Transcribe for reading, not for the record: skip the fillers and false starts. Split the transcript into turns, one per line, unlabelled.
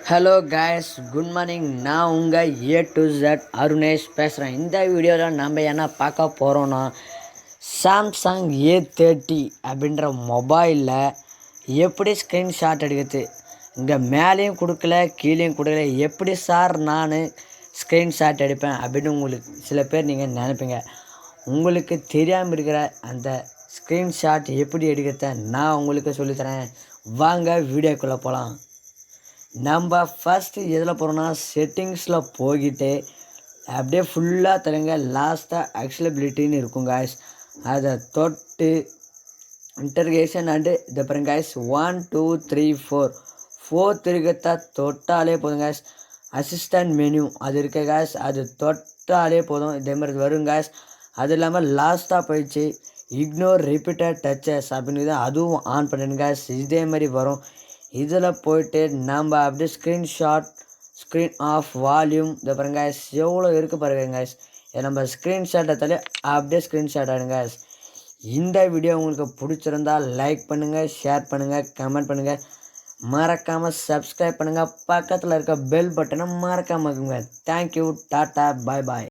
Hello guys, good morning. நான் உங்கள் A to Z Arunesh பேசுகிறேன். இந்த வீடியோவில் நம்ம என்ன பார்க்க போகிறோன்னா, சாம்சங் A30 அப்படின்ற மொபைலில் எப்படி ஸ்க்ரீன்ஷாட் எடுக்கிறது. இங்கே மேலேயும் கொடுக்கல, கீழேயும் கொடுக்கல. எப்படி சார் நான் ஸ்க்ரீன்ஷாட் எடுப்பேன் அப்படின்னு உங்களுக்கு சில பேர் நீங்கள் நினைப்பீங்க. உங்களுக்கு தெரியாமல் இருக்கிற அந்த ஸ்க்ரீன்ஷாட் எப்படி எடுக்கிறத நான் உங்களுக்கு சொல்லித்தரேன். வாங்க வீடியோக்குள்ளே போகலாம். நம்ம ஃபஸ்ட்டு எதில் போகிறோன்னா, செட்டிங்ஸில் போய்கிட்டு அப்படியே ஃபுல்லாக தருங்க. லாஸ்ட்டாக அக்சலபிலிட்டின்னு இருக்கும் காய்ஸ். அதை தொட்டு இன்டர்கேஷன் அண்டு இதை பாருங்க காய்ஸ். 1 2 3 4 இருக்கிறத தொட்டாலே போதும் காய்ஸ். அசிஸ்டன்ட் மெனு அது இருக்க காய்ஸ், அது தொட்டாலே போதும். இதே மாதிரி வரும் காய்ஸ். அது இல்லாமல் லாஸ்ட்டாக போயிடுச்சு இக்னோர் ரிப்பீட்டட் டச்சஸ் அப்படின்னு அதுவும் ஆன் பண்ணிடுங்க காய்ஸ். இதே மாதிரி வரும். இதில் போய்ட்டு நம்ம அப்படியே ஸ்க்ரீன் ஆஃப் வால்யூம் இதை பாருங்க காய்ஸ். எவ்வளோ இருக்குது பாருங்க காய்ஸ். இதை நம்ம ஸ்க்ரீன்ஷாட் எடுத்தாலே அப்படியே ஸ்க்ரீன்ஷாட் ஆடுங்க காய்ஸ். இந்த வீடியோ உங்களுக்கு பிடிச்சிருந்தால் லைக் பண்ணுங்கள், ஷேர் பண்ணுங்கள், கமெண்ட் பண்ணுங்கள். மறக்காமல் சப்ஸ்கிரைப் பண்ணுங்கள். பக்கத்தில் இருக்க பெல் பட்டனை மறக்காமல் இருக்குங்க. தேங்க்யூ, டாட்டா, பாய் பாய்.